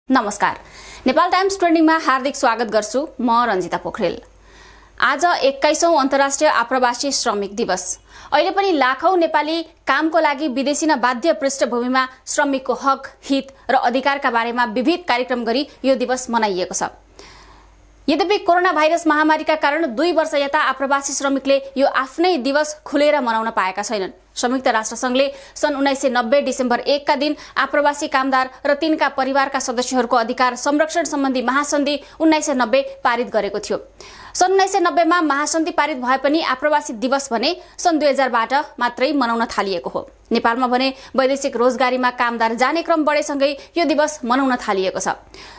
नमस्कार, नेपाल टाइम्स ट्रेन्डिङमा हार्दिक स्वागत गर्छु। म रञ्जिता पोखरेल। आज 21औं अन्तर्राष्ट्रिय आप्रवासी श्रमिक दिवस। अहिले पनि लाखौं नेपाली कामको लागि विदेशी न बाध्य पृष्ठभूमिमा श्रमिकको हक, हित र अधिकारका बारेमा विविध कार्यक्रम गरी यो दिवस मनाइएको छ। यद्यपि कोरोना भाइरस महामारीका कारण 2 वर्ष यता आप्रवासी श्रमिकले यो आफ्नै दिवस खुलेर मनाउन पाएका छैनन्। संयुक्त राष्ट्रसंघले सन् 1990 डिसेम्बर 1 का दिन आप्रवासी कामदार र तिनका परिवारका सदस्यहरूको अधिकार संरक्षण सम्बन्धी महासन्धि 1990 पारित गरेको थियो। सन् 1990 मा महासन्धि पारित भए पनि आप्रवासी दिवस भने सन् 2000 बाट मात्रै मनाउन थालिएको हो। नेपालमा भने वैदेशिक रोजगारीमा कामदार जाने क्रम बढेसँगै यो दिवस मनाउन थालिएको छ।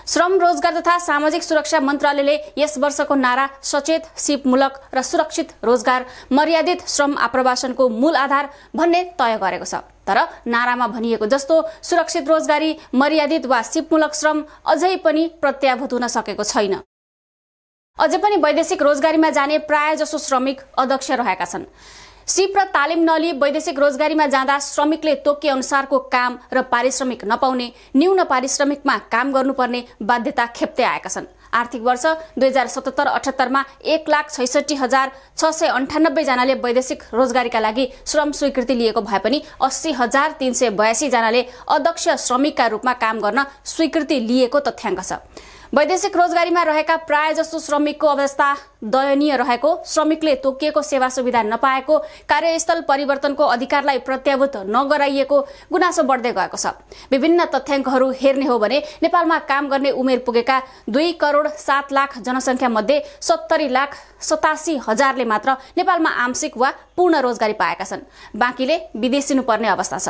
श्रम, रोजगार तथा सामाजिक सुरक्षा मन्त्रालयले यस वर्षको नारा सचेत, सिपमूलक र सुरक्षित रोजगार, मर्यादित श्रम आप्रवासनको मूल आधार भन्ने तय गरेको छ। तर नारामा भनिएको जस्तो सुरक्षित रोजगारी, मर्यादित वा सिपमूलक श्रम अझै पनि प्रत्याभूत हुन सकेको छैन। अझै पनि वैदेशिक रोजगारीमा जाने प्राय जसो श्रमिक अदक्ष रहेका छन्। सिप र तालिम नलिई वैदेशिक रोजगारीमा जाँदा श्रमिकले तोके अनुसारको काम र पारिश्रमिक नपाउने, न्यून पारिश्रमिकमा काम गर्नुपर्ने बाध्यता खेप्दै आएका छन्। आर्थिक वर्ष 2077-78 मा 1,66,698 जनाले वैदेशिक रोजगारीका लागि श्रम स्वीकृति लिएको भए पनि 80,382 जनाले अदक्ष श्रमिकका रूपमा काम गर्न स्वीकृति लिएको तथ्याङ्क छ। वैदेशिक रोजगारीमा रहेका प्राय जसो श्रमिकको अवस्था दयनीय रहेको, श्रमिकले तोकिएको सेवा सुविधा नपाएको, कार्यस्थल परिवर्तनको अधिकारलाई प्रत्याभूत नगराइएको गुनासो बढ्दै गएको छ। विभिन्न तथ्याङ्कहरू हेर्ने हो भने नेपालमा काम गर्ने उमेर पुगेका 2,07,00,000 जनसङ्ख्या मध्ये 70,87,000ले मात्र नेपालमा आंशिक वा पूर्ण रोजगारी पाएका छन्। बाँकीले विदेशिनुपर्ने अवस्था छ।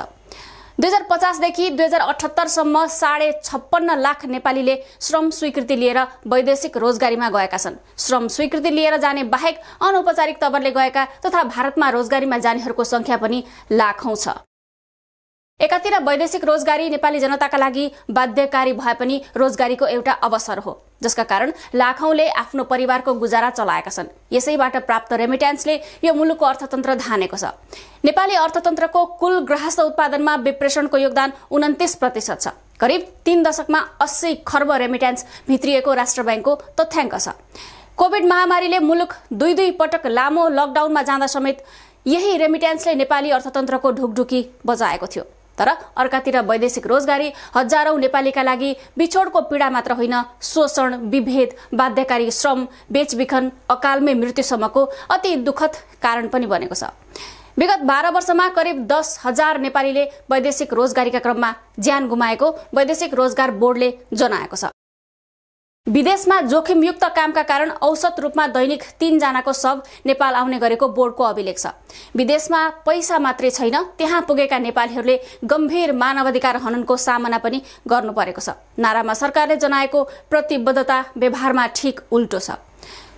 2050 देखि 2078 सम्म 56.5 लाख नेपालीले श्रम स्वीकृति लिएर वैदेशिक रोजगारीमा गएका छन्। श्रम स्वीकृति लिएर जाने बाहेक अनौपचारिक तवरले गएका तथा भारतमा रोजगारीमा जानेहरूको संख्या पनि लाखौं छ। एकातिर वैदेशिक रोजगारी नेपाली जनताका लागि बाध्यकारी भए पनि रोजगारीको एउटा अवसर हो, जसका कारण लाखौंले आफ्नो परिवारको गुजारा चलाएका छन्। यसैबाट प्राप्त रेमिट्यान्सले यो मुलुकको अर्थतन्त्र धानेको छ। नेपाली अर्थतन्त्रको कुल गृहस्थ उत्पादनमा विप्रेषणको योगदान 29% छ। करिब 3 दशकमा 80 खर्ब रेमिट्यान्स भित्रिएको राष्ट्र बैंकको तथ्याङ्क छ। कोभिड महामारीले मुलुक 2 पटक लामो लकडाउनमा जाँदा समेत यही रेमिट्यान्सले नेपाली अर्थतन्त्रको ढुकढुकी बजाएको थियो। तर अर्कातिर वैदेशिक रोजगारी हजारौं नेपालीका लागि बिछोडको पीडा मात्र होइन, शोषण, विभेद, बाध्यकारी श्रम, बेचबिखन, अकालमै मृत्युसम्मको अति दुखद कारण पनि बनेको छ। विगत 12 वर्षमा करिब 10,000 नेपालीले वैदेशिक रोजगारीका क्रममा ज्यान गुमाएको वैदेशिक रोजगार बोर्डले जनाएको छ। विदेशमा जोखिमयुक्त कामका कारण औसत रूपमा दैनिक 3 जनाको शव नेपाल आउने गरेको बोर्डको अभिलेख छ। विदेशमा पैसा मात्रै छैन, त्यहाँ पुगेका नेपालीहरूले गम्भीर मानवाधिकार हननको सामना पनि गर्नु परेको छ। नारामा सरकारले जनाएको प्रतिबद्धता व्यवहारमा ठिक उल्टो छ।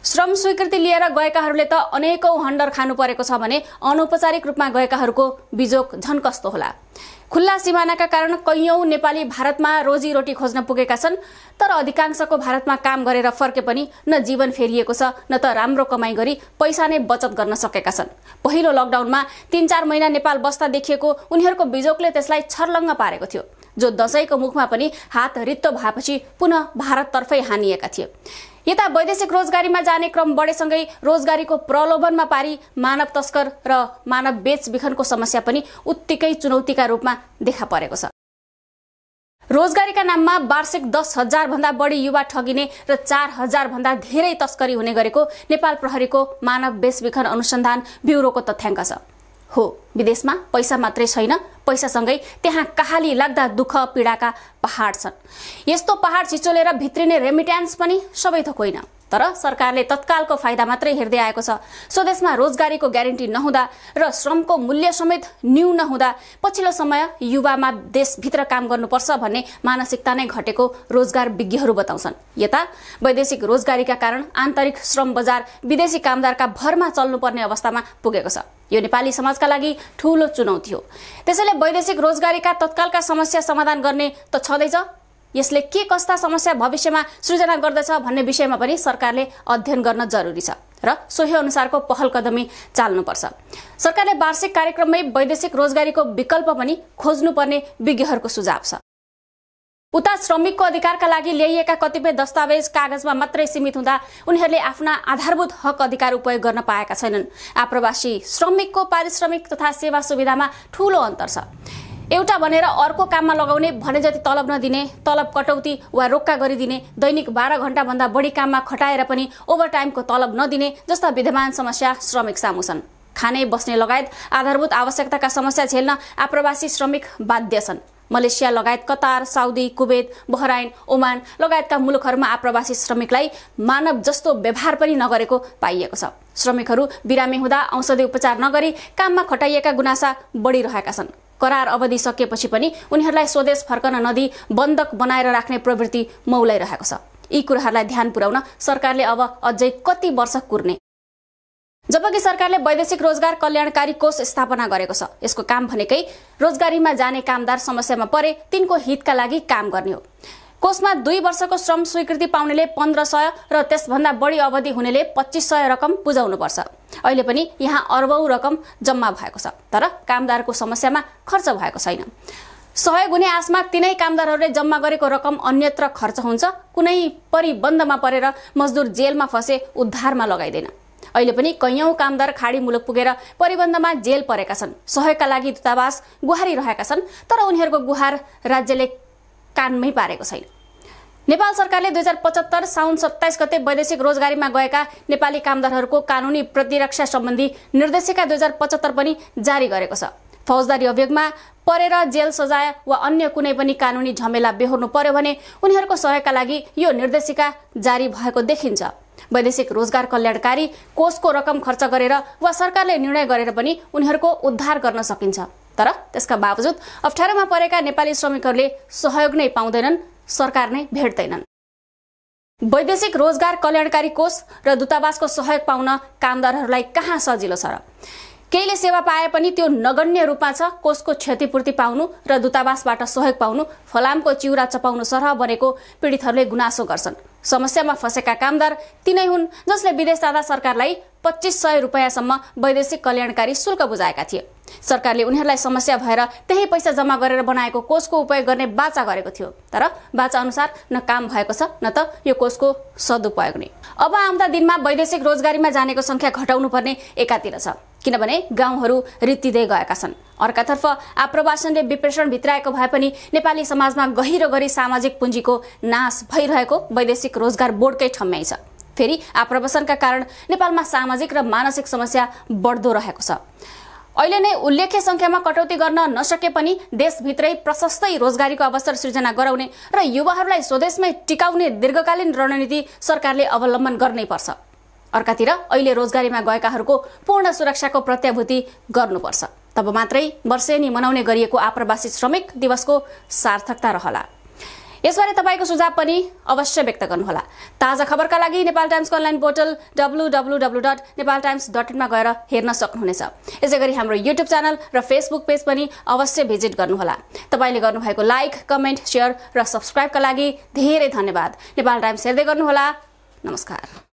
श्रम स्वीकृति लिएर गएकाहरूले त अनेकौं हन्डर खानु परेको छ भने अनौपचारिक रूपमा गएकाहरूको बिजोग झन कस्तो होला। खुल्ला सिमानाका कारण कैयौं नेपाली भारतमा रोजीरोटी खोज्न पुगेका छन्, तर अधिकांशको भारतमा काम गरेर फर्के पनि न जीवन फेरिएको छ, न त राम्रो कमाई गरी पैसा नै बचत गर्न सकेका छन्। पहिलो लकडाउनमा 3-4 महिना नेपाल बस्दा देखिएको उनीहरूको बिजोगले त्यसलाई छर्लङ्ग पारेको थियो, जो दशैंको मुखमा पनि हात रित्तो भएपछि पुनः भारततर्फै हानिएका थिए। यता वैदेशिक रोजगारीमा जाने क्रम बढेसँगै रोजगारीको प्रलोभनमा पारी मानव तस्कर र मानव बेचबिखनको समस्या पनि उत्तिकै चुनौतीका रूपमा देखा परेको छ। रोजगारीका नाममा वार्षिक 10,000 भन्दा बढी युवा ठगिने र 4,000 भन्दा धेरै तस्करी हुने गरेको नेपाल प्रहरीको मानव बेचबिखन अनुसन्धान ब्युरोको तथ्याङ्क छ। हो, विदेशमा पैसा मात्रै छैन, पैसासँगै त्यहाँ कहाली लाग्दा दुःख पीडाका पहाड छन्। यस्तो पहाड छिचोलेर भित्रिने रेमिट्यान्स पनि सबै थोक होइन, तर सरकारले तत्कालको फाइदा मात्रै हेर्दै आएको छ। स्वदेशमा रोजगारीको ग्यारेन्टी नहुँदा र श्रमको मूल्य समेत न्यून हुँदा पछिल्लो समय युवामा देशभित्र काम गर्नुपर्छ भन्ने मानसिकता नै घटेको रोजगार विज्ञहरू बताउँछन्। यता वैदेशिक रोजगारीका कारण आन्तरिक श्रम बजार विदेशी कामदारका भरमा चल्नुपर्ने अवस्थामा पुगेको छ। यो नेपाली समाजका लागि ठूलो चुनौती हो। त्यसैले वैदेशिक रोजगारीका तत्कालका समस्या समाधान गर्ने त छँदैछ, यसले के कस्ता समस्या भविष्यमा सृजना गर्दछ भन्ने विषयमा पनि सरकारले अध्ययन गर्न जरुरी छ र सोही अनुसारको पहल कदमी चाल्नुपर्छ। सरकारले वार्षिक कार्यक्रममै वैदेशिक रोजगारीको विकल्प पनि खोज्नुपर्ने विज्ञहरूको सुझाव छ। उता श्रमिकको अधिकारका लागि ल्याइएका कतिपय दस्तावेज कागजमा मात्रै सीमित हुँदा उनीहरूले आफ्ना आधारभूत हक अधिकार उपयोग गर्न पाएका छैनन्। आप्रवासी श्रमिकको पारिश्रमिक तथा सेवा सुविधामा ठूलो अन्तर छ। एउटा भनेर अर्को काममा लगाउने, भने जति तलब नदिने, तलब कटौती वा रोक्का गरिदिने, दैनिक 12 घण्टा भन्दा बढी काममा खटाएर पनि ओभरटाइमको तलब नदिने जस्ता विद्यमान समस्या श्रमिक सामु छन्। खाने बस्ने लगायत आधारभूत आवश्यकताका समस्या झेल्न आप्रवासी श्रमिक बाध्य छन्। मलेसिया लगायत Qatar, Saudi, Kuwait, Bahrain, Oman लगायतका मुलुकहरूमा आप्रवासी श्रमिकलाई मानव जस्तो व्यवहार पनि नगरेको पाइएको छ। श्रमिकहरू बिरामी हुँदा औषधि उपचार नगरी काममा खटाइएका गुनासा बढिरहेका छन्। करार अवधि सकिएपछि पनि उनीहरूलाई स्वदेश फर्कन नदी बन्धक बनाएर राख्ने प्रवृत्ति मौलाइरहेको छ। यी कुराहरूलाई ध्यान पुर्याउन सरकारले अब अझै कति वर्ष कुर्ने? जबकि सरकारले वैदेशिक रोजगार कल्याणकारी कोष स्थापना गरेको छ। यसको काम भनेकै रोजगारीमा जाने कामदार समस्यामा परे तिनको हितका लागि काम गर्ने हो। कोषमा 2 वर्षको श्रम स्वीकृति पाउनेले 1500 र त्यसभन्दा बढी अवधि हुनेले 2500 रकम बुझाउनुपर्छ। अहिले पनि यहाँ अर्बौं रकम जम्मा भएको छ, तर कामदारको समस्यामा खर्च भएको छैन। सहयोग हुने आशमा तिनै कामदारहरूले जम्मा गरेको रकम अन्यत्र खर्च हुन्छ। कुनै परिबन्धमा परेर मजदुर जेलमा फसे उद्धारमा लगाइदैन। अहिले पनि कैयौं कामदार खाडी मुलुक पुगेर परिबन्धमा जेल परेका छन्। सहयोगका लागि दूतावास गुहारी रहेका छन्, तर उनीहरूको गुहार राज्यले कानमै पारेको छैन। नेपाल सरकारले 2075 साउन 27 गते वैदेशिक रोजगारीमा गएका नेपाली कामदारहरूको कानूनी प्रतिरक्षा सम्बन्धी निर्देशिका 2075 पनि जारी गरेको छ। फौजदारी अभियोगमा परेर जेल सजाय वा अन्य कुनै पनि कानूनी झमेला बेहोर्नु पर्यो भने उनीहरूको सहयोगका लागि यो निर्देशिका जारी भएको देखिन्छ। वैदेशिक रोजगार कल्याणकारी कोषको रकम खर्च गरेर वा सरकारले निर्णय गरेर पनि उनीहरूको उद्धार गर्न सकिन्छ, तर त्यसका बावजुद अप्ठ्यारोमा परेका नेपाली श्रमिकहरूले सहयोग नै पाउँदैनन्, सरकार नै भेट्दैनन्। वैदेशिक रोजगार कल्याणकारी कोष र दूतावासको सहयोग पाउन कामदारहरूलाई कहाँ सजिलो छ र? केहीले सेवा पाए पनि त्यो नगण्य रूपमा छ। कोषको क्षतिपूर्ति पाउनु र दूतावासबाट सहयोग पाउनु फलामको चिउरा चपाउनु सरह बनेको पीडितहरूले गुनासो गर्छन्। समस्यामा फसेका कामदार तिनै हुन् जसले विदेश जाँदा सरकारलाई 2500 रुपैयाँसम्म वैदेशिक कल्याणकारी शुल्क बुझाएका थिए। सरकारले उनीहरूलाई समस्या भएर त्यही पैसा जम्मा गरेर बनाएको कोषको उपयोग गर्ने बाचा गरेको थियो, तर बाचा अनुसार न काम भएको छ न त यो कोषको सदुपयोग नै। अब आउँदा दिनमा वैदेशिक रोजगारीमा जानेको संख्या घटाउनु पर्ने एकातिर छ, किनभने गाउँहरू रित्तिँदै गएका छन्। अर्कातर्फ आप्रवासनले विप्रेषण भित्राएको भए पनि नेपाली समाजमा गहिरो गरी सामाजिक पुँजीको नाश भइरहेको वैदेशिक रोजगार बोर्डकै ठम्याइ छ। फेरि आप्रवासनका कारण नेपालमा सामाजिक र मानसिक समस्या बढ्दो रहेको छ। अहिले नै उल्लेख्य संख्यामा कटौती गर्न नसके पनि देशभित्रै प्रशस्तै रोजगारीको अवसर सृजना गराउने र युवाहरूलाई स्वदेशमै टिकाउने दीर्घकालीन रणनीति सरकारले अवलम्बन गर्नै पर्छ। अर्कातिर अहिले रोजगारीमा गएकाहरूको पूर्ण सुरक्षाको प्रत्याभूति गर्नुपर्छ, तब मात्रै वर्षेनी मनाउने गरिएको आप्रवासी श्रमिक दिवसको सार्थकता रहला। यसबारे तपाईको सुझाव पनि अवश्य व्यक्त गर्नुहोला। ताजा खबरका लागि नेपाल टाइम्सको अनलाइन पोर्टल www.nepaltimes.in मा गएर हेर्न सक्नुहुनेछ। यसैगरी हाम्रो युट्युब च्यानल र फेसबुक पेज पनि अवश्य भिजिट गर्नुहोला। तपाईले गर्नुभएको लाइक, कमेन्ट, शेयर र सब्स्क्राइबका लागि धेरै धन्यवाद। नेपाल टाइम्स हेर्दै गर्नुहोला। नमस्कार।